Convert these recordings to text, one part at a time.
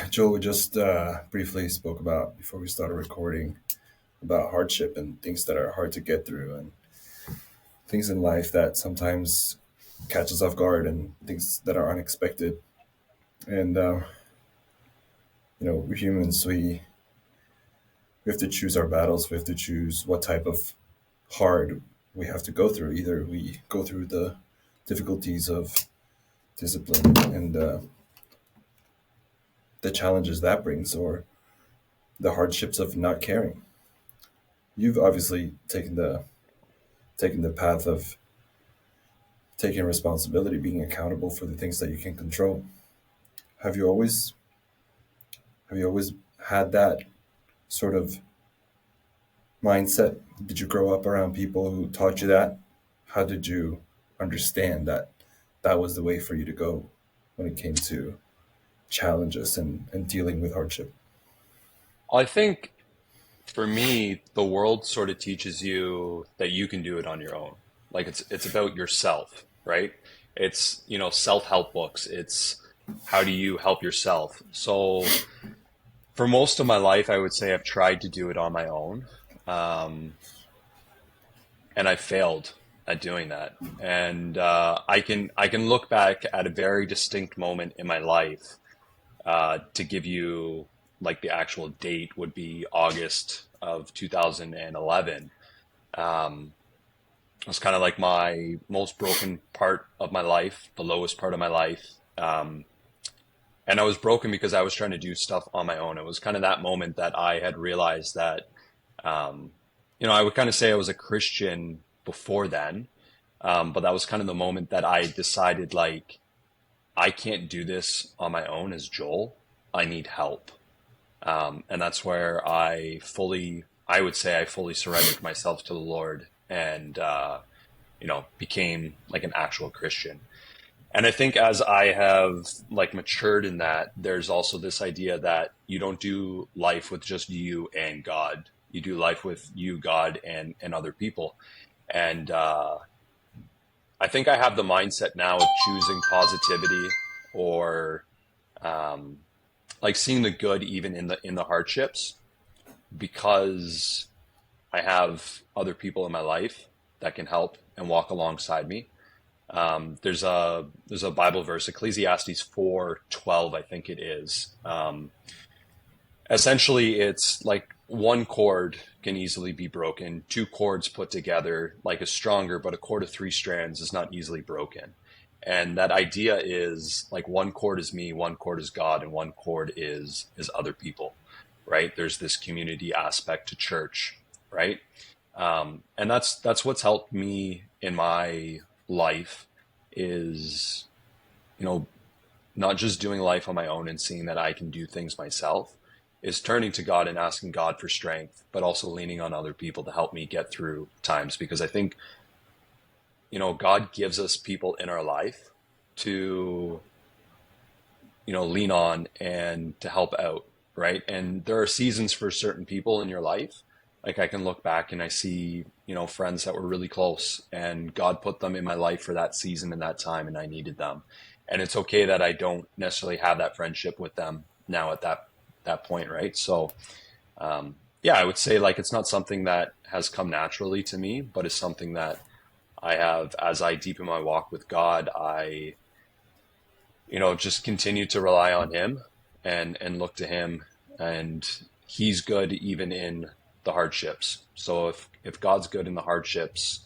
Joel, we just briefly spoke about before we started recording about hardship and things that are hard to get through and things in life that sometimes catch us off guard and things that are unexpected. And we're humans. We have to choose our battles. We have to choose what type of hard we have to go through. Either we go through the difficulties of discipline and the challenges that brings, or the hardships of not caring. You've obviously taken the path of taking responsibility, being accountable for the things that you can control. Have you always have you always had that sort of mindset? Did you grow up around people who taught you that? How did you understand that that was the way for you to go when it came to challenges and dealing with hardship? I think for me, the world sort of teaches you that you can do it on your own. Like it's about yourself, right? It's, self-help books. It's how do you help yourself? So for most of my life, I would say I've tried to do it on my own. Um, and I failed at doing that. And I can look back at a very distinct moment in my life. To give you like the actual date would be August of 2011. It was kind of like my most broken part of my life, the lowest part of my life. Um, and I was broken because I was trying to do stuff on my own. It was kind of that moment that I had realized that, um, I would kind of say I was a Christian before then. But that was kind of the moment that I decided, like, I can't do this on my own as Joel. I need help. And that's where I would say I fully surrendered myself to the Lord and, became like an actual Christian. And I think as I have like matured in that, there's also this idea that you don't do life with just you and God. You do life with you, God, and other people. And I think I have the mindset now of choosing positivity or um, like seeing the good even in the hardships because I have other people in my life that can help and walk alongside me. There's a Bible verse, Ecclesiastes 4:12, I think it is. Essentially, it's like one cord can easily be broken. Two cords put together like is stronger, but a cord of three strands is not easily broken. And that idea is like one cord is me, one cord is God, and one cord is other people, right? There's this community aspect to church, right? And that's what's helped me in my life is, you know, not just doing life on my own and seeing that I can do things myself, is turning to God and asking God for strength, but also leaning on other people to help me get through times. Because I think, God gives us people in our life to, lean on and to help out, right? And there are seasons for certain people in your life. Like I can look back and I see, friends that were really close and God put them in my life for that season and that time and I needed them. And it's okay that I don't necessarily have that friendship with them now at that point, right? So, yeah, I would say like it's not something that has come naturally to me, but it's something that I have as I deepen my walk with God. I just continue to rely on him and look to him, and he's good even in the hardships. So if God's good in the hardships,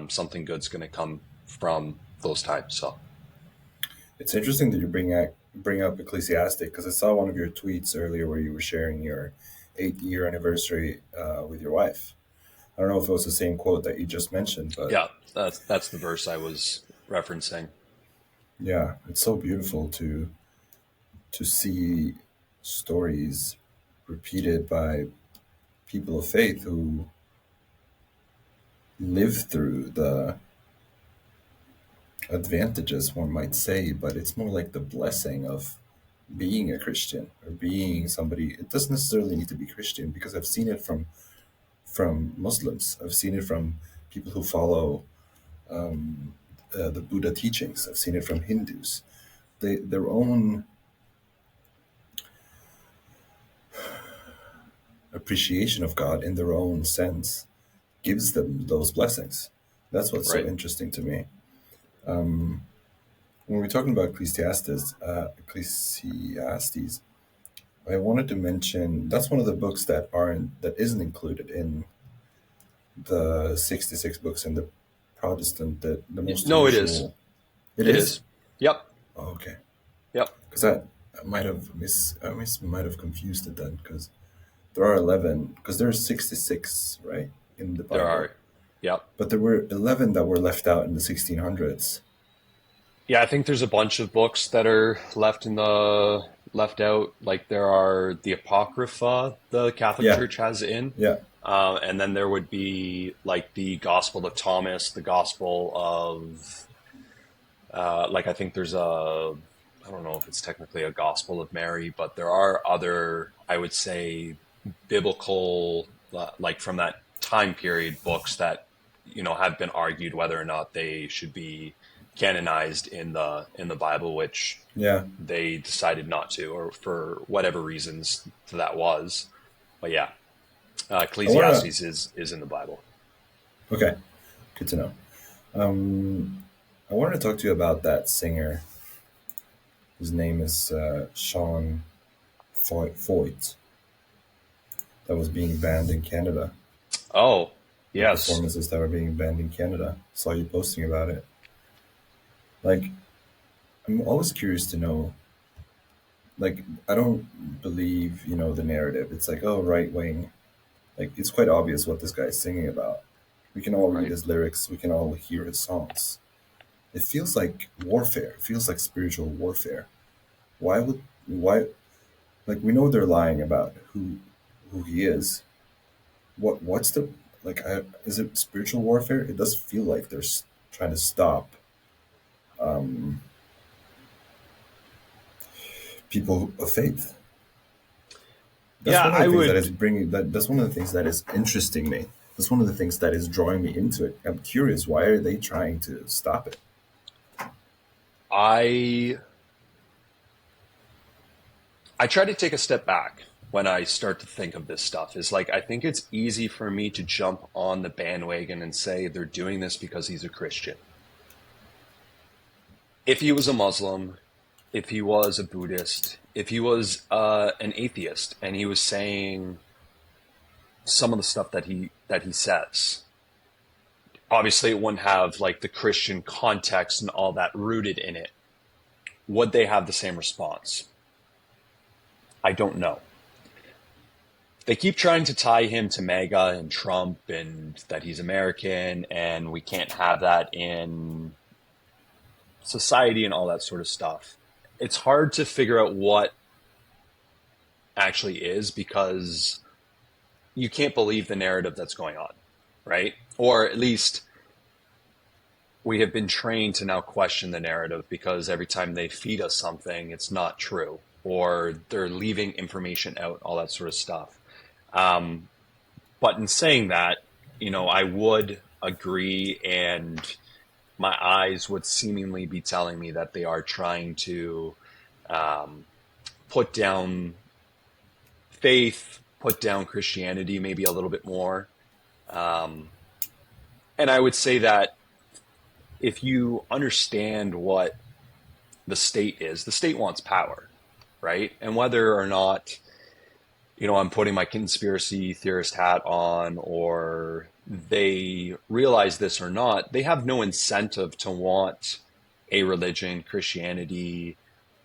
something good's going to come from those times. So It's interesting that you bring up Ecclesiastic because I saw one of your tweets earlier where you were sharing your 8-year anniversary with your wife. I don't know if it was the same quote that you just mentioned, but yeah, that's the verse I was referencing. yeah, it's so beautiful to see stories repeated by people of faith who live through the advantages, one might say, but it's more like the blessing of being a Christian or being somebody. It doesn't necessarily need to be Christian because I've seen it from Muslims. I've seen it from people who follow the Buddha teachings. I've seen it from Hindus. Their own appreciation of God in their own sense gives them those blessings. That's what's so Right. interesting to me. When we're talking about Ecclesiastes, I wanted to mention that's one of the books that isn't included in the 66 books in the Protestant, the most No, it is. usual. It It is? is. Yep. Oh, okay. Yep. Because I might have confused it then. Because there are 11. Because there are 66, right, in the There Bible. are. Yep. But there were 11 that were left out in the 1600s. Yeah, I think there's a bunch of books that are left out. Like there are the Apocrypha the Catholic Yeah, Church has in, yeah, and then there would be like the Gospel of Thomas, the Gospel of like I think there's a I don't know if it's technically a Gospel of Mary, but there are other I would say biblical like from that time period books that have been argued whether or not they should be canonized in the Bible, which yeah. they decided not to, or for whatever reasons that was. But yeah, I want to. Ecclesiastes is in the Bible. Okay, good to know. Um, I wanted to talk to you about that singer. His name is Sean Foyt, that was being banned in Canada. Oh, The yes, performances that were being banned in Canada. Saw you posting about it. Like, I'm always curious to know. Like, I don't believe the narrative. It's like, oh, right wing. Like, it's quite obvious what this guy is singing about. We can all read right. his lyrics. We can all hear his songs. It feels like warfare. It feels like spiritual warfare. Why like we know they're lying about who he is. What's the is it spiritual warfare? It does feel like they're trying to stop um, people of faith. That's Yeah, one of the I things that is would. bringing that. That's one of the things that is interesting me. That's one of the things that is drawing me into it. I'm curious. Why are they trying to stop it? I I try to take a step back when I start to think of this stuff. Is like I think it's easy for me to jump on the bandwagon and say they're doing this because he's a Christian. If he was a Muslim, if he was a Buddhist, if he was an atheist, and he was saying some of the stuff that he says, obviously it wouldn't have like the Christian context and all that rooted in it. Would they have the same response? I don't know. They keep trying to tie him to MAGA and Trump and that he's American and we can't have that in society and all that sort of stuff. It's hard to figure out what actually is because you can't believe the narrative that's going on, right? Or at least we have been trained to now question the narrative because every time they feed us something, it's not true, or they're leaving information out, all that sort of stuff. Um, but in saying that, I would agree, and my eyes would seemingly be telling me that they are trying to um, put down faith, put down Christianity, maybe a little bit more. Um, and I would say that if you understand what the state is, the state wants power, right? And whether or not, I'm putting my conspiracy theorist hat on or they realize this or not, they have no incentive to want a religion, Christianity,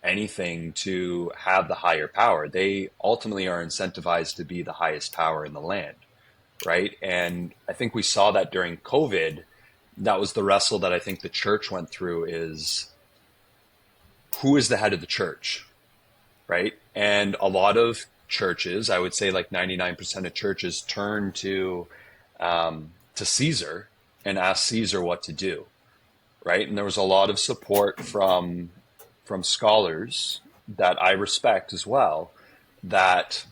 anything to have the higher power. They ultimately are incentivized to be the highest power in the land, right? And I think we saw that during COVID. That was the wrestle that I think the church went through is who is the head of the church, right? And a lot of churches, I would say like 99% of churches turn to Caesar and ask Caesar what to do, right? And there was a lot of support from scholars that I respect as well that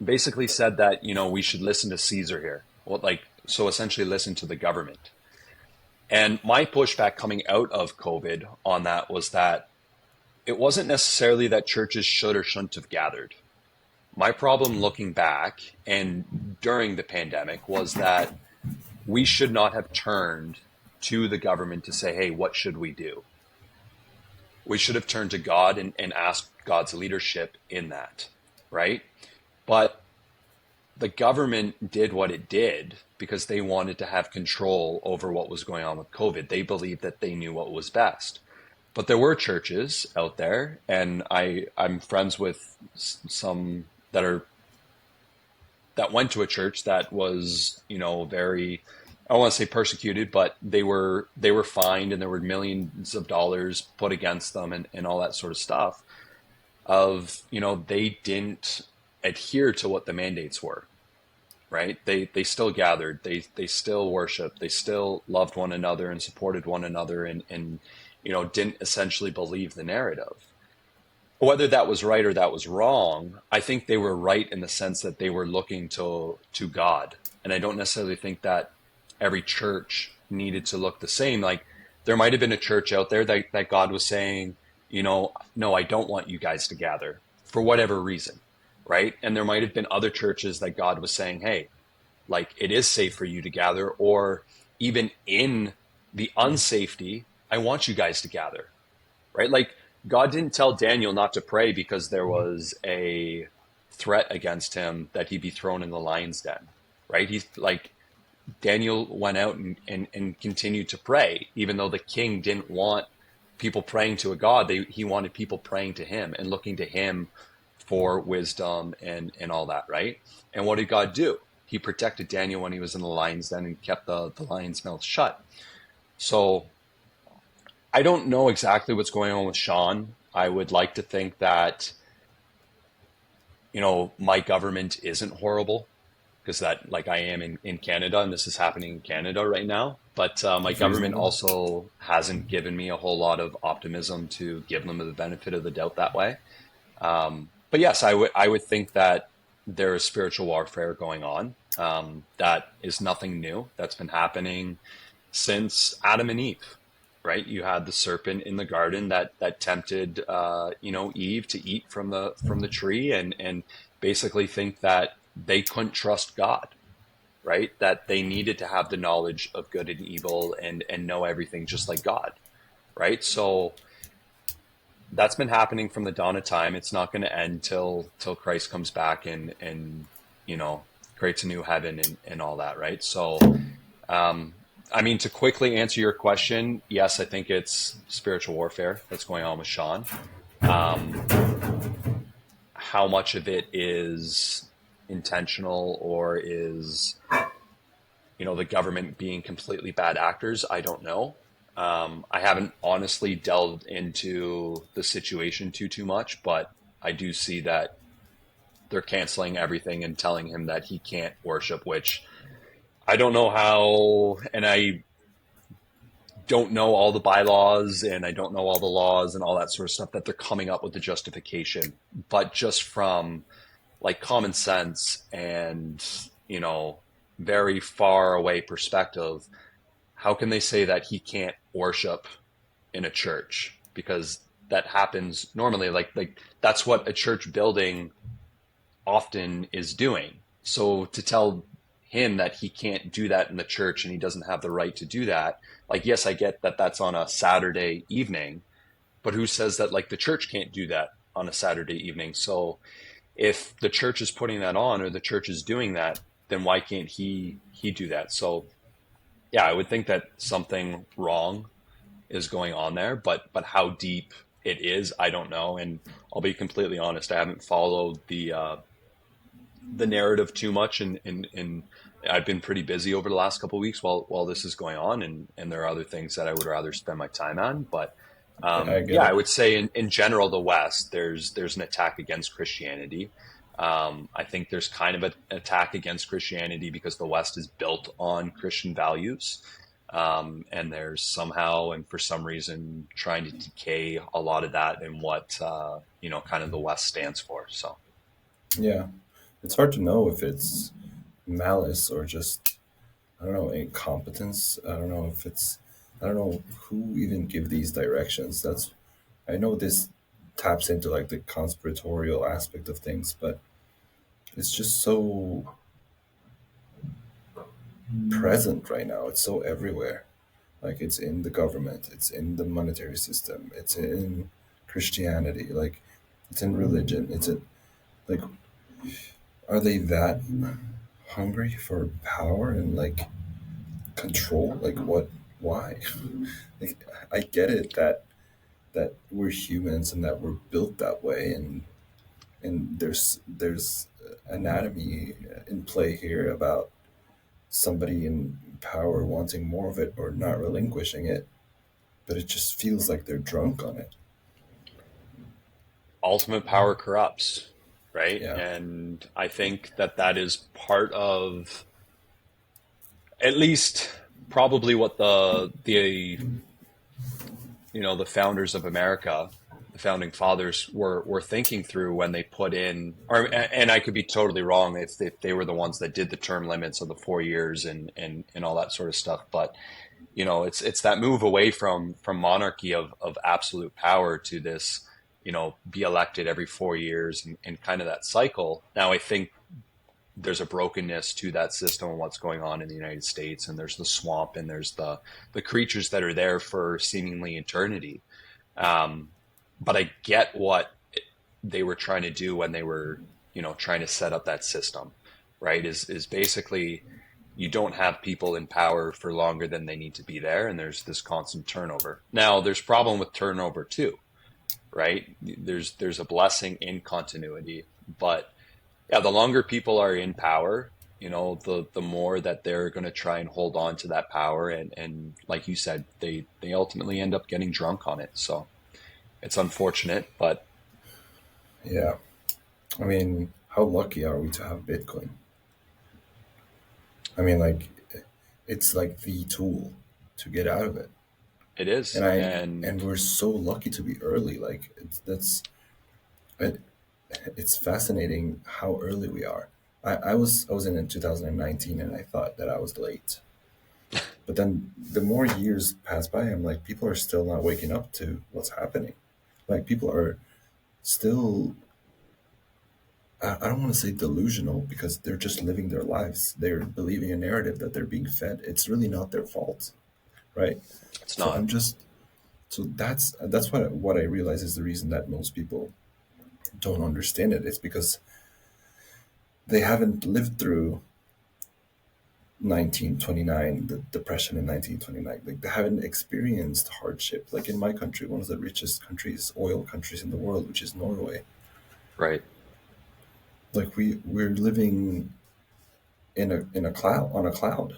basically said that, we should listen to Caesar here. Well, like, so essentially listen to the government. And my pushback coming out of COVID on that was that it wasn't necessarily that churches should or shouldn't have gathered. My problem looking back and during the pandemic was that we should not have turned to the government to say, hey, what should we do? We should have turned to God and asked God's leadership in that, right? But the government did what it did because they wanted to have control over what was going on with COVID. They believed that they knew what was best. But there were churches out there, and I'm friends with some that went to a church that was, very, I don't want to say persecuted, but they were fined and there were millions of dollars put against them and all that sort of stuff of, they didn't adhere to what the mandates were, right? They still gathered, they still worshiped, they still loved one another and supported one another and didn't essentially believe the narrative. Whether that was right or that was wrong, I think they were right in the sense that they were looking to God. And I don't necessarily think that every church needed to look the same. Like there might have been a church out there that God was saying, no, I don't want you guys to gather for whatever reason, right? And there might have been other churches that God was saying, hey, like it is safe for you to gather, or even in the unsafety, I want you guys to gather, right? Like God didn't tell Daniel not to pray because there was a threat against him that he'd be thrown in the lion's den, right? He's like Daniel went out and continued to pray, even though the king didn't want people praying to a god. He wanted people praying to him and looking to him for wisdom and all that, right? And what did God do? He protected Daniel when he was in the lion's den and kept the lion's mouth shut. So I don't know exactly what's going on with Sean. I would like to think that, my government isn't horrible because that, like, I am in Canada and this is happening in Canada right now. But my It's government reasonable. also hasn't given me a whole lot of optimism to give them the benefit of the doubt that way. But yes, I would think that there is spiritual warfare going on. That is nothing new. That's been happening since Adam and Eve, right? You had the serpent in the garden that tempted Eve to eat from the tree and basically think that they couldn't trust God, right? That they needed to have the knowledge of good and evil and know everything just like God, right? So that's been happening from the dawn of time. It's not going to end till Christ comes back and you know creates a new heaven and all that, right? So I mean, to quickly answer your question, yes, I think it's spiritual warfare that's going on with Sean. Um, how much of it is intentional or is, the government being completely bad actors? I don't know. I haven't honestly delved into the situation too much, but I do see that they're canceling everything and telling him that he can't worship, which I don't know how, and I don't know all the bylaws and I don't know all the laws and all that sort of stuff that they're coming up with the justification. But just from like common sense and, very far away perspective, how can they say that he can't worship in a church? Because that happens normally. Like that's what a church building often is doing. So to tell him that he can't do that in the church and he doesn't have the right to do that, like, yes, I get that that's on a Saturday evening, but who says that like the church can't do that on a Saturday evening? So if the church is putting that on or the church is doing that, then why can't he do that? So yeah, I would think that something wrong is going on there, but how deep it is, I don't know. And I'll be completely honest, I haven't followed the narrative too much, and I've been pretty busy over the last couple of weeks while this is going on, and there are other things that I would rather spend my time on. But I get yeah, I it. would say in general, the West, there's an attack against Christianity. I think there's kind of an attack against Christianity because the West is built on Christian values. And there's somehow and for some reason trying to decay a lot of that and what, kind of the West stands for. So, Yeah, it's hard to know if it's malice or just, I don't know, incompetence. I don't know if it's, I don't know who even give these directions. That's, I know this taps into like the conspiratorial aspect of things, but it's just so present right now. It's so everywhere. Like it's in the government, it's in the monetary system, it's in Christianity, like it's in religion. It's in, like, are they that hungry for power and like control? Like what? Why? Like, I get it that we're humans and that we're built that way, and there's anatomy in play here about somebody in power wanting more of it or not relinquishing it, but it just feels like they're drunk on it. Ultimate power corrupts, right? Yeah, And I think that that is part of, at least probably what the the founders of America, the founding fathers were thinking through when they put in, or and I could be totally wrong if they were the ones that did the term limits of the 4 years and all that sort of stuff. But it's that move away from monarchy of absolute power to this, be elected every 4 years and kind of that cycle. Now I think there's a brokenness to that system and what's going on in the United States, and there's the swamp and there's the creatures that are there for seemingly eternity. Um, but I get what they were trying to do when they were, trying to set up that system, right? Is basically you don't have people in power for longer than they need to be there, and there's this constant turnover. Now, there's problem with turnover too, right? There's a blessing in continuity, but yeah, the longer people are in power, the more that they're going to try and hold on to that power, and like you said, they ultimately end up getting drunk on it. So it's unfortunate, but yeah. I mean, how lucky are we to have Bitcoin? I mean, like, it's like the tool to get out of it, it is. and and And we're so lucky to be early. Like, it, it's fascinating how early we are. I was in 2019, and I thought that I was late. But then the more years pass by, I'm like, people are still not waking up to what's happening. Like, people are still, I don't want to say delusional because they're just living their lives. They're believing a narrative that they're being fed. It's really not their fault, right? it's So not. I'm just so that's what I realize is the reason that most people don't understand it. It's because they haven't lived through 1929, the depression in 1929. Like they haven't experienced hardship. Like in my country, one of the richest countries, oil countries in the world, which is Norway. Right. Like we're living in a cloud on a cloud.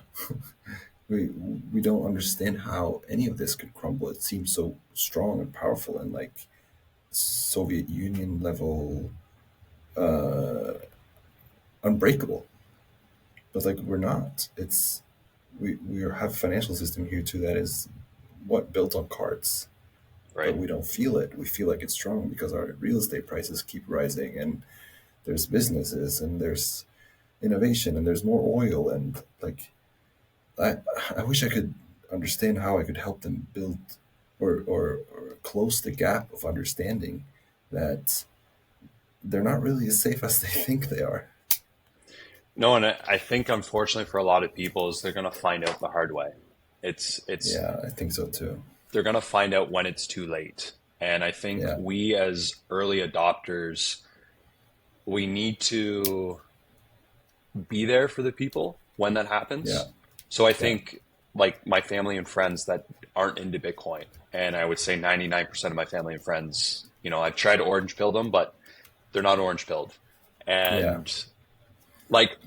we we don't understand how any of this could crumble. It seems so strong and powerful and like Soviet Union level, uh, unbreakable. But like we're not. It's we have a financial system here too that is what built on cards, but Right. we don't feel it. We feel like it's strong because our real estate prices keep rising, and there's businesses, and there's innovation, and there's more oil, and like I I wish I could understand how I could help them build or close the gap of understanding that they're not really as safe as they think they are. No, and I think unfortunately for a lot of people is they're going to find out the hard way. It's Yeah, I think so too. they're going to find out when it's too late. And I think Yeah, we as early adopters, we need to be there for the people when that yeah, happens. So I yeah, think like my family and friends that aren't into Bitcoin, and I would say 99% of my family and friends, I've tried to orange pill them, but they're not orange pilled. yeah, And like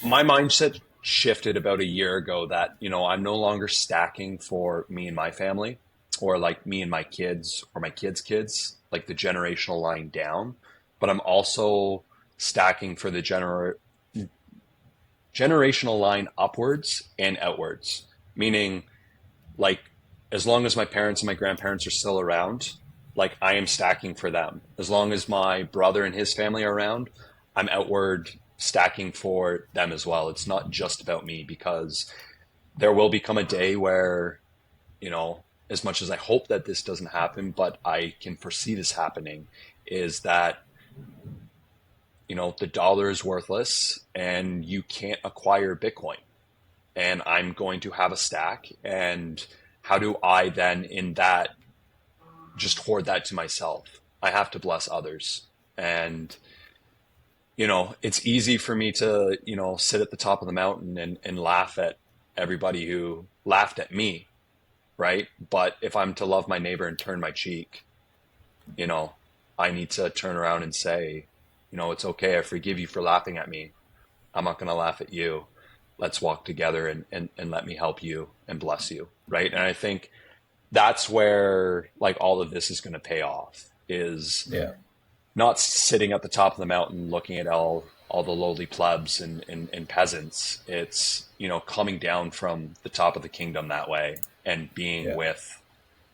my mindset shifted about a year ago that, I'm no longer stacking for me and my family or like me and my kids or my kids' kids, like the generational line down, but I'm also stacking for the generational line upwards and outwards, meaning like as long as my parents and my grandparents are still around, like I am stacking for them. As long as my brother and his family are around, I'm outward stacking for them as well. It's not just about me because there will become a day where, as much as I hope that this doesn't happen, but I can foresee this happening, is that the dollar is worthless and you can't acquire Bitcoin. And I'm going to have a stack. And how do I then, in that, just hoard that to myself? I have to bless others. And, it's easy for me to, sit at the top of the mountain and laugh at everybody who laughed at me, right? But if I'm to love my neighbor and turn my cheek, you know, I need to turn around and say, it's okay. I forgive you for laughing at me. I'm not going to laugh at you. Let's walk together and let me help you and bless you. Right. And I think that's where like all of this is going to pay off, is Yeah. not sitting at the top of the mountain looking at all the lowly plebs and peasants. It's, coming down from the top of the kingdom that way and being Yeah. with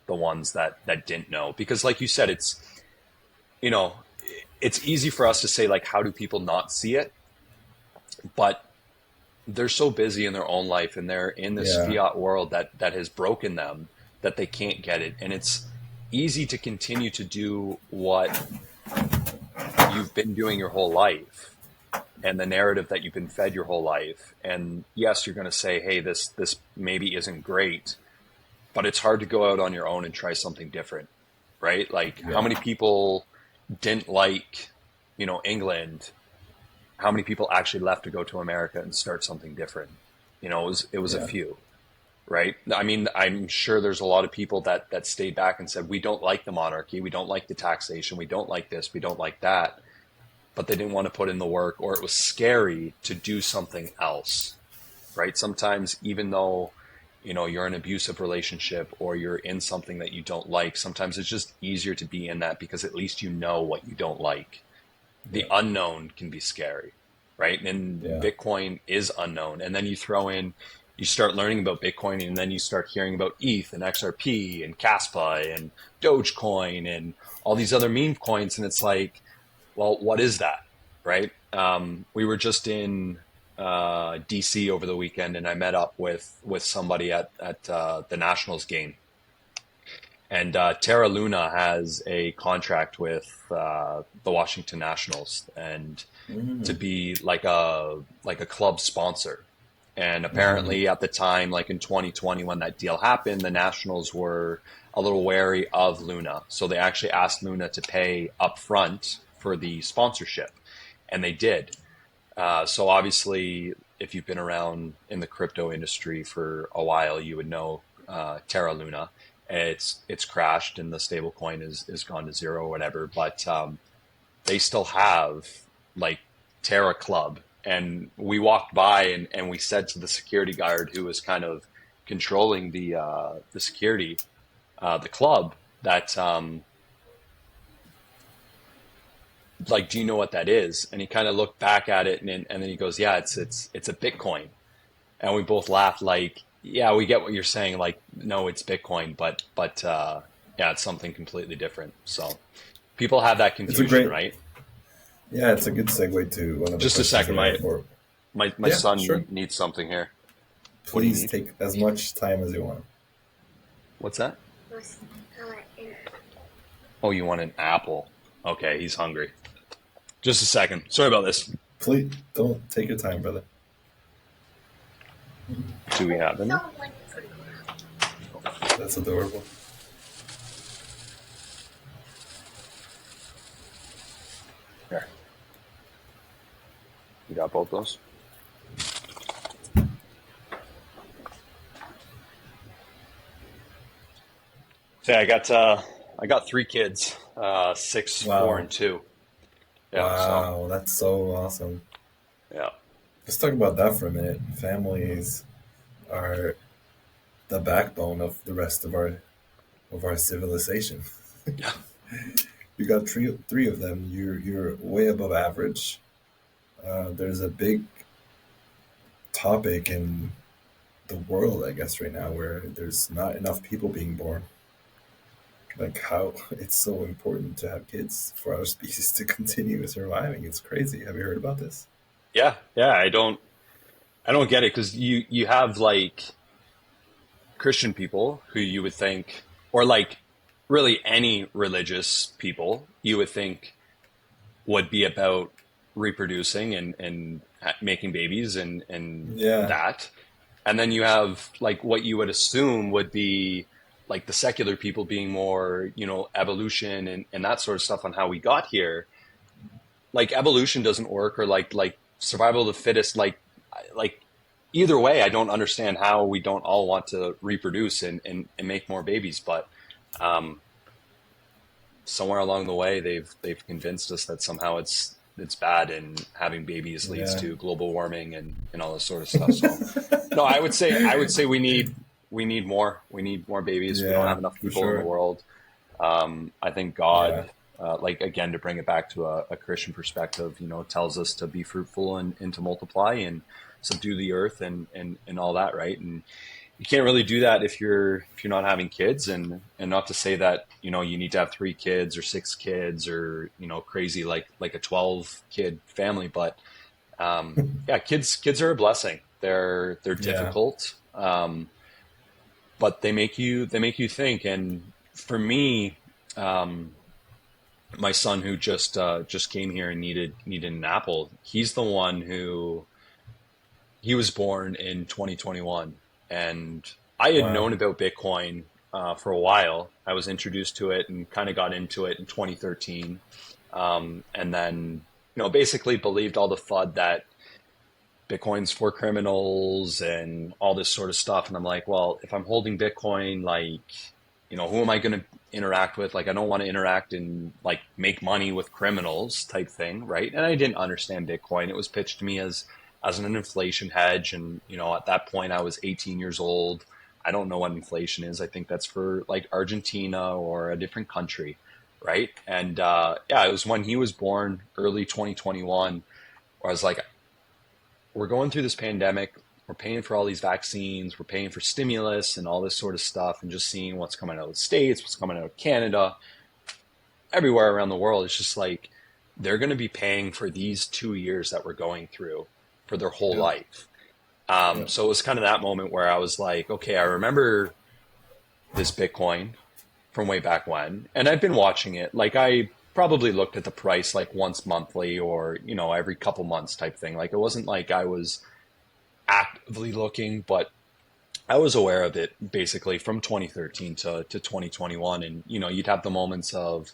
the ones that didn't know. Because like you said, you know, it's easy for us to say, like, how do people not see it? But they're so busy in their own life and they're in this Yeah. fiat world that has broken them, that they can't get it. And it's easy to continue to do what you've been doing your whole life and the narrative that you've been fed your whole life. And yes, you're going to say, hey, this maybe isn't great, but it's hard to go out on your own and try something different, right? Like, how Yeah. many people didn't like, England? How many people actually left to go to America and start something different? It was a Yeah. few, right? I mean, I'm sure there's a lot of people that stayed back and said, we don't like the monarchy, we don't like the taxation, we don't like this, we don't like that, but they didn't want to put in the work, or it was scary to do something else, right? Sometimes, even though you're in an abusive relationship or you're in something that you don't like, sometimes it's just easier to be in that because at least you know what you don't like. The Yeah. unknown can be scary, right? And Yeah. Bitcoin is unknown. And then you start learning about Bitcoin, and then you start hearing about ETH and XRP and Caspa and Dogecoin and all these other meme coins. And it's like, well, what is that, right? We were just in DC over the weekend, and I met up with somebody at the Nationals game. And Terra Luna has a contract with the Washington Nationals, and to Mm. be like a club sponsor. And Mm. apparently, at the time, like in 2020, when that deal happened, the Nationals were a little wary of Luna, so they actually asked Luna to pay upfront for the sponsorship, and they did. So obviously, if you've been around in the crypto industry for a while, you would know Terra Luna. It's crashed and the stable coin is gone to zero or whatever. But they still have like Terra Club. And we walked by and we said to the security guard who was kind of controlling the security, the club, that like, do you know what that is? And he kind of looked back at it, and then he goes, yeah, it's a Bitcoin. And we both laughed, like, yeah, we get what you're saying. Like, no, it's Bitcoin, but yeah, it's something completely different. So people have that It's a confusion, great, right? yeah, it's a good segue to one of the Just a questions second, that I my have for. my Yeah, son sure. needs something here. What do you Please need? take as much time as you want. What's that? Oh, you want an apple? Okay, he's hungry. Just a second. Sorry about this. Please don't take your time, brother. Do we have any? That's adorable. Here, you got both those. So yeah, I got three kids, 6, 4, Wow. and 2. Yeah, so Wow, that's so awesome. yeah, Let's talk about that for a minute. Families are the backbone of the rest of our civilization. yeah, You got three of them. You're way above average. There's a big topic in the world, I guess, right now where there's not enough people being born. Like how it's so important to have kids for our species to continue surviving. It's crazy. Have you heard about this? yeah, yeah. I don't get it, because you have like Christian people who you would think, or like really any religious people you would think would be about reproducing and making babies and Yeah. that. And then you have like what you would assume would be like the secular people being more, evolution and that sort of stuff on how we got here. Like evolution doesn't work, or like survival of the fittest. Like either way, I don't understand how we don't all want to reproduce and make more babies. But um, somewhere along the way, they've convinced us that somehow it's bad, and having babies leads Yeah. to global warming and all this sort of stuff. So no, I would say we need more babies. We don't Yeah, have enough for people in the sure. world. I think Yeah. God, like again, to bring it back to a Christian perspective, tells us to be fruitful and to multiply and subdue the earth and all that, right? And you can't really do that if you're not having kids, and not to say that you need to have 3 kids or 6 kids or crazy like a 12 kid family, but yeah, kids are a blessing. They're Yeah. difficult, but they make you think. And for me, um, my son who just came here and needed an apple, he's the one who he was born in 2021, and I had Wow. known about Bitcoin for a while. I was introduced to it and kind of got into it in 2013, and then basically believed all the FUD that Bitcoin's for criminals and all this sort of stuff. And I'm like, well, if I'm holding Bitcoin, like, who am I going to interact with? Like, I don't want to interact and like make money with criminals type thing, right? And I didn't understand Bitcoin. It was pitched to me as an inflation hedge, and at that point, I was 18 years old. I don't know what inflation is. I think that's for like Argentina or a different country, right? And yeah, it was when he was born, early 2021, where I was like, we're going through this pandemic. We're paying for all these vaccines. We're paying for stimulus and all this sort of stuff, and just seeing what's coming out of the States, what's coming out of Canada, everywhere around the world. It's just like they're going to be paying for these 2 years that we're going through for their whole Yeah. life. Yeah. So it was kind of that moment where I was like, okay, I remember this Bitcoin from way back when, and I've been watching it. Like I probably looked at the price like once monthly or every couple months type thing. Like it wasn't like I was actively looking, but I was aware of it basically from 2013 to 2021. And, you'd have the moments of,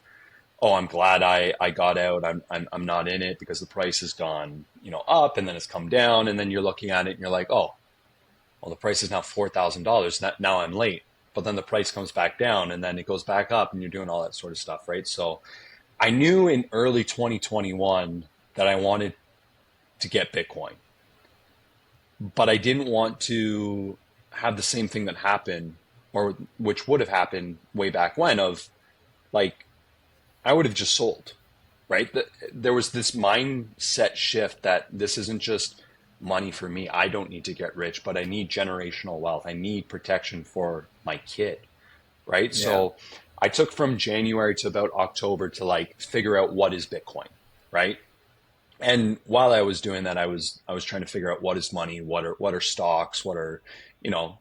oh, I'm glad I got out. I'm not in it because the price has gone, up, and then it's come down. And then you're looking at it and you're like, oh, well, the price is now $4,000. Now I'm late. But then the price comes back down and then it goes back up and you're doing all that sort of stuff, right? So I knew in early 2021 that I wanted to get Bitcoin, but I didn't want to have the same thing that happened, or which would have happened way back when, of like I would have just sold, right? There was this mindset shift that this isn't just money for me. I don't need to get rich, but I need generational wealth. I need protection for my kid, right? Yeah. So I took from January to about October to like figure out what is Bitcoin, right? And while I was doing that, I was trying to figure out what is money, what are stocks, what are, you know,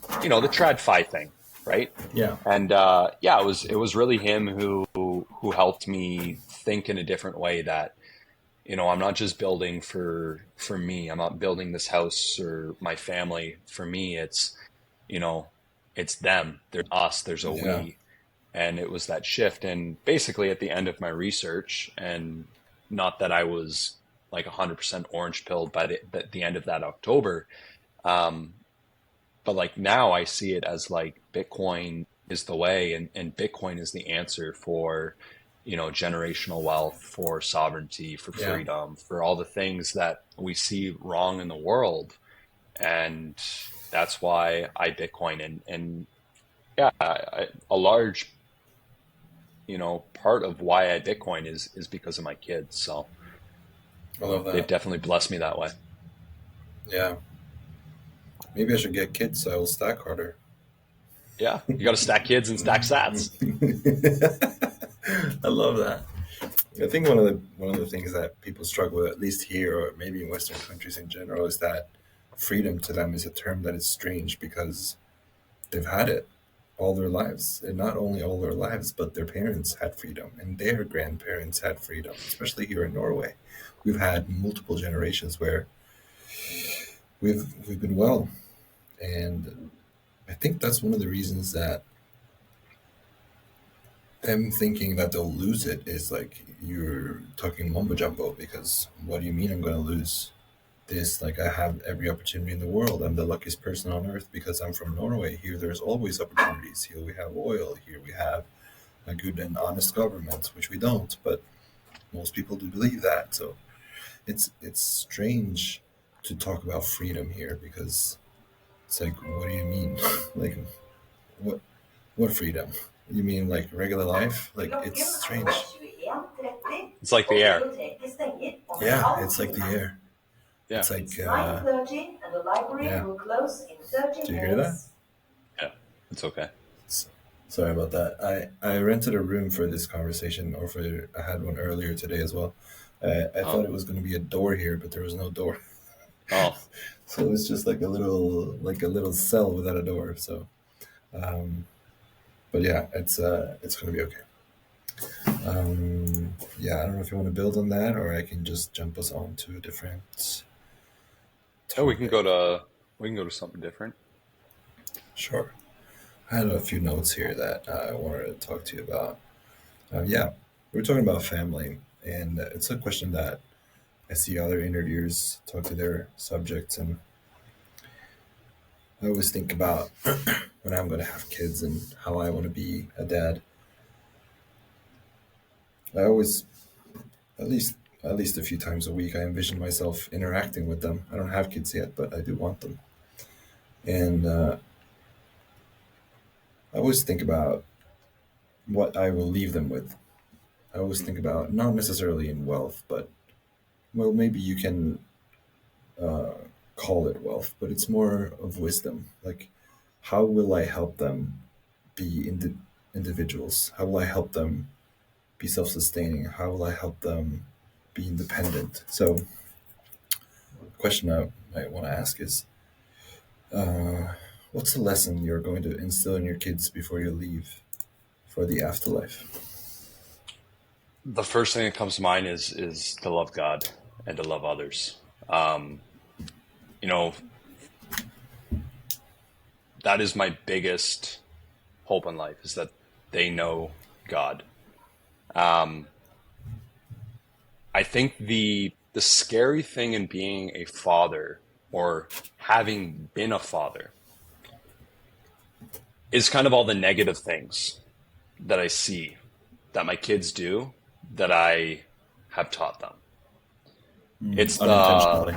the trad fi thing, right? Yeah. And yeah, it was really him who helped me think in a different way, that I'm not just building for me. I'm not building this house or my family for me. You know it's them. There's us. There's a Yeah. we. And it was that shift. And basically, at the end of my research, and not that I was like 100% orange pilled by the end of that October, um, but like now I see it as like Bitcoin is the way, and Bitcoin is the answer for, generational wealth, for sovereignty, for Yeah. freedom, for all the things that we see wrong in the world. And that's why I Bitcoin. And yeah, a large, part of why I Bitcoin is because of my kids. So I love they've that. definitely blessed me that way. Yeah. Maybe I should get kids so I will stack harder. Yeah. You got to stack kids and stack sats. I love that. I think one of the things that people struggle with, at least here or maybe in Western countries in general, is that freedom to them is a term that is strange because they've had it. all their lives, and not only all their lives, but their parents had freedom and their grandparents had freedom. Especially here in Norway, we've had multiple generations where we've been well, and I think that's one of the reasons that them thinking that they'll lose it is like you're talking mumbo jumbo. Because what do you mean I'm going to lose this? Like, I have every opportunity in the world. I'm the luckiest person on earth because I'm from Norway. Here, there's always opportunities. Here we have oil. Here we have a good and honest government, which we don't, but most people do believe that. So it's strange to talk about freedom here because it's like, what do you mean? Like, what what freedom? You mean like regular life? Like, it's strange. It's like the air. Yeah, it's like the air. Yeah. It's like, 9:30 and the library yeah. Will close in 30 Do you hear that? Yeah. It's okay. Sorry about that. I rented a room for this conversation, or for I had one earlier today as well. I thought it was going to be a door here, but there was no door. Oh. So it's just like a little cell without a door. So, but yeah, it's going to be okay. Yeah, I don't know if you want to build on that, or I can just jump us on to a different. Oh, we can go to something different. Sure. I had a few notes here that I wanted to talk to you about. Yeah, we're talking about family, and it's a question that I see other interviewers talk to their subjects, and I always think about when I'm going to have kids and how I want to be a dad. I always, at least a few times a week, I envision myself interacting with them. I don't have kids yet, but I do want them, and I always think about what I will leave them with. I always think about, not necessarily in wealth, but well, maybe you can uh, call it wealth, but it's more of wisdom. Like, how will I help them be individuals? How will I help them be self-sustaining? How will I help them be independent? So, the question I might want to ask is, uh, what's the lesson you're going to instill in your kids before you leave for the afterlife? The first thing that comes to mind is to love God and to love others. Um, you know, that is my biggest hope in life, is that they know God. Um, I think the scary thing in being a father, or having been a father, is kind of all the negative things that I see that my kids do that I have taught them. It's the Unintentionally.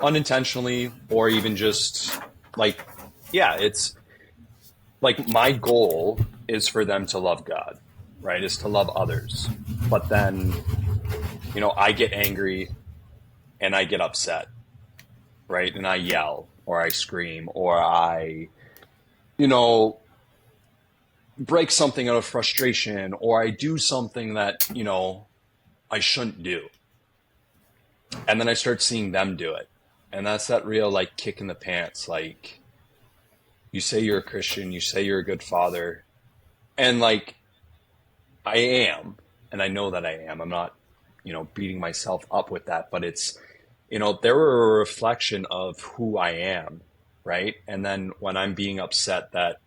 unintentionally, or even just like, yeah, it's like my goal is for them to love God, right? Is to love others. But then, I get angry and I get upset, right? And I yell or I scream or I, you know, break something out of frustration, or I do something that, I shouldn't do. And then I start seeing them do it. And that's that real like kick in the pants. Like, you say you're a Christian, you say you're a good father, and like I am, and I know that I am. I'm not, beating myself up with that, but it's, they're a reflection of who I am, right? And then when I'm being upset that,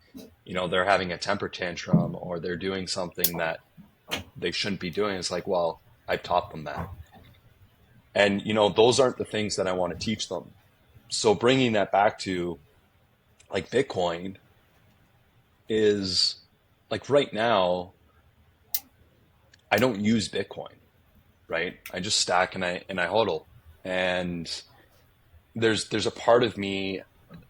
they're having a temper tantrum or they're doing something that they shouldn't be doing, it's like, well, I've taught them that. And, those aren't the things that I want to teach them. So bringing that back to like Bitcoin is like right now, I don't use Bitcoin, right? I just stack and I hodl. And there's a part of me,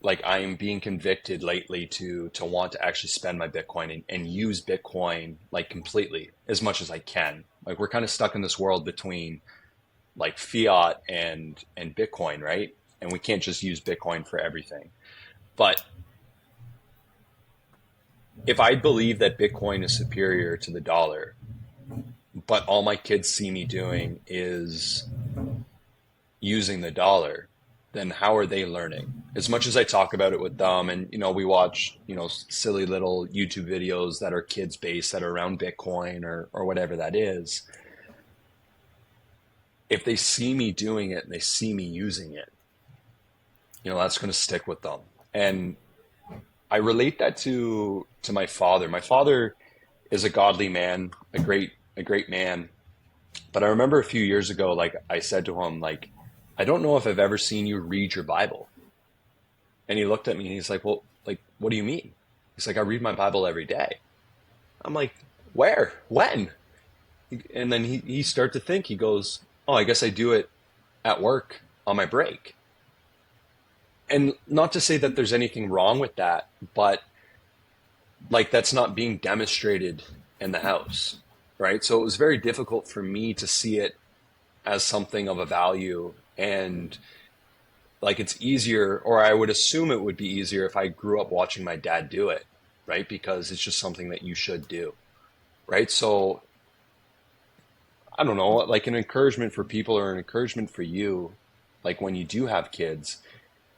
like I am being convicted lately to want to actually spend my Bitcoin and use Bitcoin like completely as much as I can. Like, we're kind of stuck in this world between like fiat and Bitcoin, right? And we can't just use Bitcoin for everything. But if I believe that Bitcoin is superior to the dollar, but all my kids see me doing is using the dollar, then how are they learning? As much as I talk about it with them, and we watch silly little YouTube videos that are kids based that are around Bitcoin or whatever that is. If they see me doing it and they see me using it, that's going to stick with them. And I relate that to my father. My father is a godly man, a great man. But I remember a few years ago, like I said to him, like, I don't know if I've ever seen you read your Bible. And he looked at me and he's like, well, like, what do you mean? He's like, I read my Bible every day. I'm like, where? When? And then he started to think, he goes, oh, I guess I do it at work on my break. And not to say that there's anything wrong with that, but like that's not being demonstrated in the house, right? So it was very difficult for me to see it as something of a value. And like it's easier, or I would assume it would be easier if I grew up watching my dad do it, right? Because it's just something that you should do, right? So I don't know, like an encouragement for people or an encouragement for you, like when you do have kids,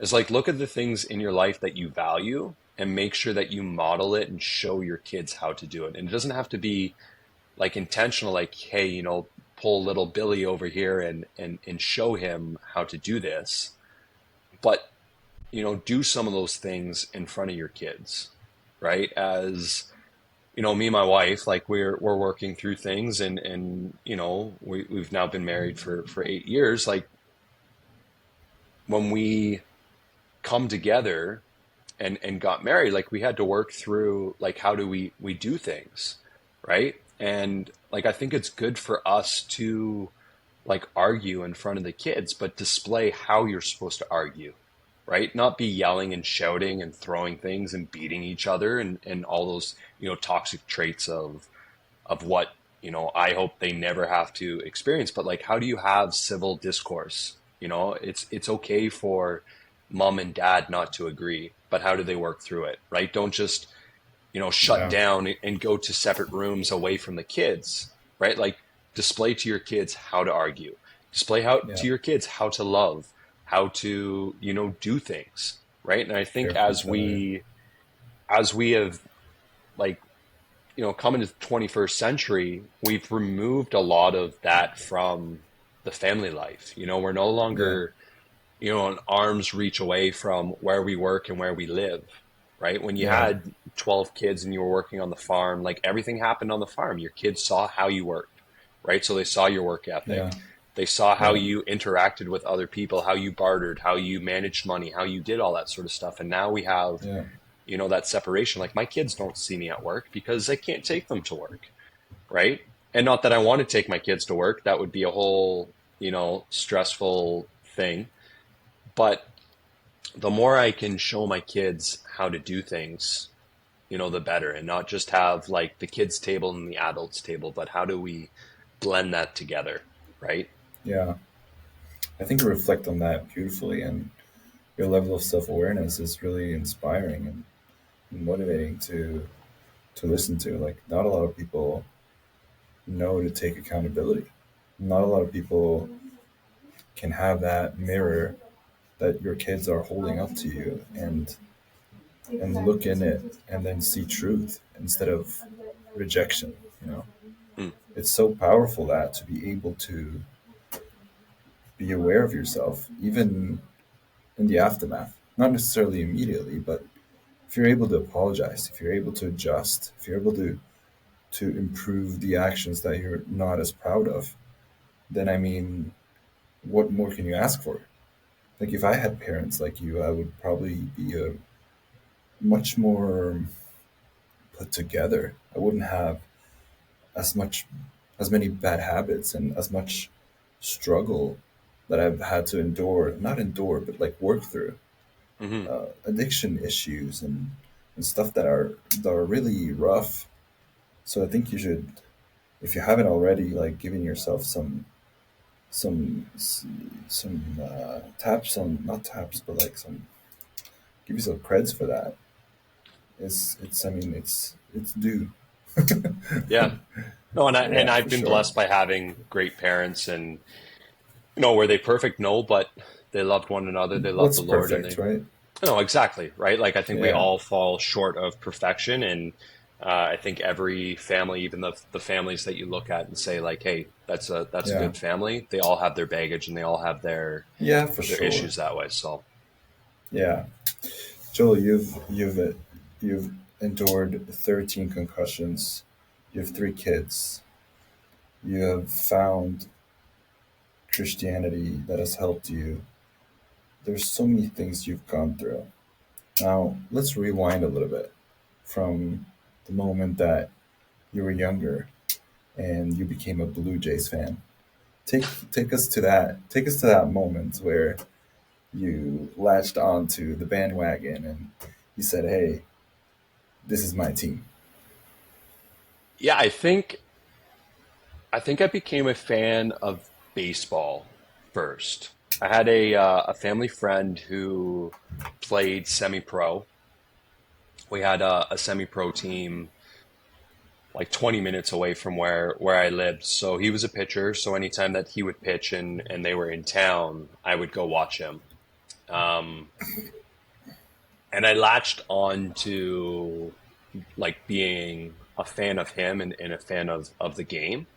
is like look at the things in your life that you value and make sure that you model it and show your kids how to do it. And it doesn't have to be like intentional, like, hey, pull little Billy over here and show him how to do this. But, do some of those things in front of your kids, right? As, me and my wife, like we're working through things and we've now been married for 8 years. Like when we come together and got married, like we had to work through like how do we do things, right? And like I think it's good for us to like argue in front of the kids, but display how you're supposed to argue, right? Not be yelling and shouting and throwing things and beating each other and all those toxic traits of what I hope they never have to experience. But like how do you have civil discourse? It's okay for mom and dad not to agree, but how do they work through it, right? Don't just shut Yeah, down and go to separate rooms away from the kids, right? Like display to your kids how to argue, display how yeah. to your kids how to love, how to do things, right? And I think Care for each other. as we have like come into the 21st century, we've removed a lot of that from the family life. We're no Yeah, longer an arm's reach away from where we work and where we live, right? When you yeah, had 12 kids and you were working on the farm, like everything happened on the farm. Your kids saw how you worked, right? So they saw your work yeah, ethic. They saw how yeah, you interacted with other people, how you bartered, how you managed money, how you did all that sort of stuff. And now we have, yeah, that separation. Like my kids don't see me at work because I can't take them to work, right? And not that I want to take my kids to work. That would be a whole, stressful thing. But the more I can show my kids how to do things, the better, and not just have like the kids table and the adults table, but how do we blend that together, right? yeah. I think you reflect on that beautifully, and your level of self awareness is really inspiring and motivating to listen to. Like, not a lot of people know to take accountability. Not a lot of people can have that mirror that your kids are holding up to you and look in it and then see truth instead of rejection. You know, Mm, it's so powerful that to be able to be aware of yourself, even in the aftermath. Not necessarily immediately, but if you're able to apologize, if you're able to adjust, if you're able to improve the actions that you're not as proud of, then I mean, what more can you ask for? Like if I had parents like you, I would probably be a much more put together. I wouldn't have as much as many bad habits and as much struggle that I've had to endure, not endure, but like work through hmm addiction issues and stuff that are really rough. So I think you should, if you haven't already, like giving yourself some taps on, not taps, but like some, give yourself creds for that. It's I mean it's due. yeah. No, and Yeah, I've for been sure. blessed by having great parents, and were they perfect? No, but they loved one another, they loved What's the Lord, and perfect, they right? no, exactly, right? Like I think we Yeah, all fall short of perfection, and I think every family, even the families that you look at and say like, "Hey, that's a yeah, good family," they all have their baggage and they all have yeah, for their sure. issues that way. So, Yeah, Joel, you've endured 13 concussions. You have 3 kids. You have found Christianity that has helped you. There's so many things you've gone through. Now, let's rewind a little bit from the moment that you were younger and you became a Blue Jays fan. Take us to that. Take us to that moment where you latched onto the bandwagon and you said, "Hey, this is my team." yeah, I think I became a fan of baseball first. I had a family friend who played semi-pro. We had a semi-pro team like 20 minutes away from where I lived. So he was a pitcher. So anytime that he would pitch and they were in town, I would go watch him. Um, and I latched on to like being a fan of him and a fan of the game.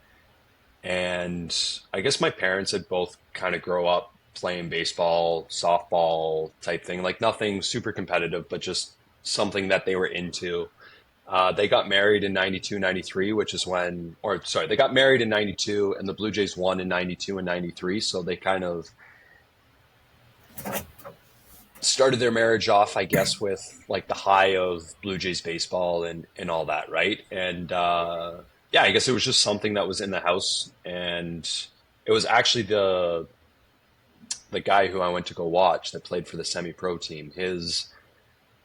And I guess my parents had both kind of grow up playing baseball, softball type thing, like nothing super competitive, but just something that they were into. They got married in 92, 93, which is when, or sorry, they got married in 92 and the Blue Jays won in 92 and 93. So they kind of started their marriage off, I guess, with like the high of Blue Jays baseball and all that, right? And yeah, I guess it was just something that was in the house. And it was actually the guy who I went to go watch that played for the semi-pro team. His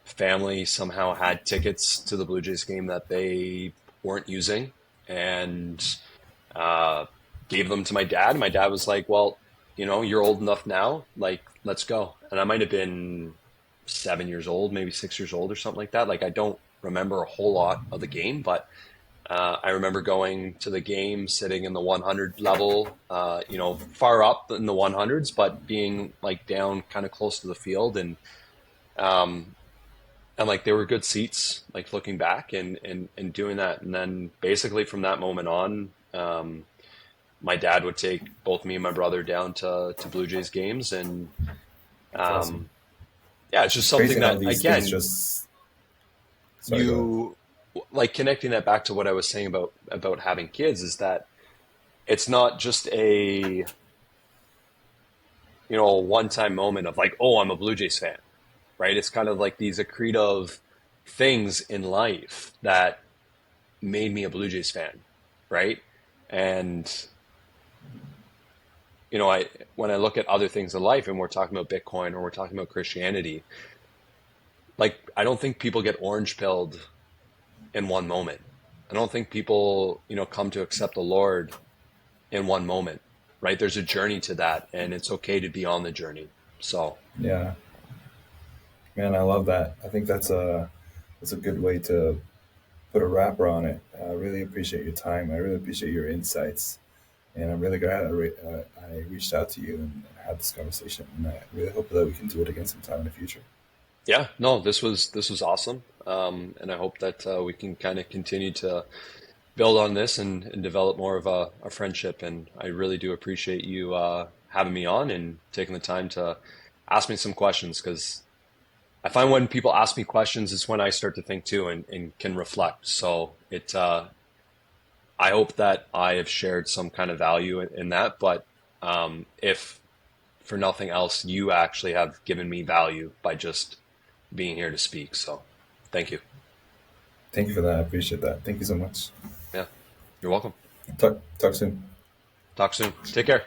family somehow had tickets to the Blue Jays game that they weren't using and uh, gave them to my dad. My dad was like, well, you know, you're old enough now. Like, let's go. And I might have been 7 years old, maybe 6 years old or something like that. Like, I don't remember a whole lot of the game, but I remember going to the game, sitting in the 100 level, you know, far up in the 100s, but being like down kind of close to the field. Um, and like they were good seats, like looking back and doing that. And then basically from that moment on, my dad would take both me and my brother down to Blue Jays games. And That's awesome. um, yeah, it's just It's something crazy how that, these things again, just. Sorry, go ahead. you like connecting that back to what I was saying about having kids is that it's not just a, you know, a one-time moment of like, oh, I'm a Blue Jays fan, right? It's kind of like these accretive things in life that made me a Blue Jays fan, right? And you know, I when I look at other things in life, and we're talking about Bitcoin or we're talking about Christianity, like I don't think people get orange pilled in one moment. I don't think people, you know, come to accept the Lord in one moment, right? There's a journey to that, and it's okay to be on the journey. So, Yeah, man, I love that. I think that's a good way to put a wrapper on it. I really appreciate your time. I really appreciate your insights, and I'm really glad I reached out to you and had this conversation. And I really hope that we can do it again sometime in the future. yeah, no, this was awesome, and I hope that we can kind of continue to build on this and develop more of a friendship. And I really do appreciate you having me on and taking the time to ask me some questions because I find when people ask me questions, it's when I start to think too and can reflect. So I hope that I have shared some kind of value in that. But if for nothing else, you actually have given me value by just being here to speak. So thank you. Thank you for that. I appreciate that. Thank you so much. Yeah, you're welcome. Talk soon. Talk soon. Take care.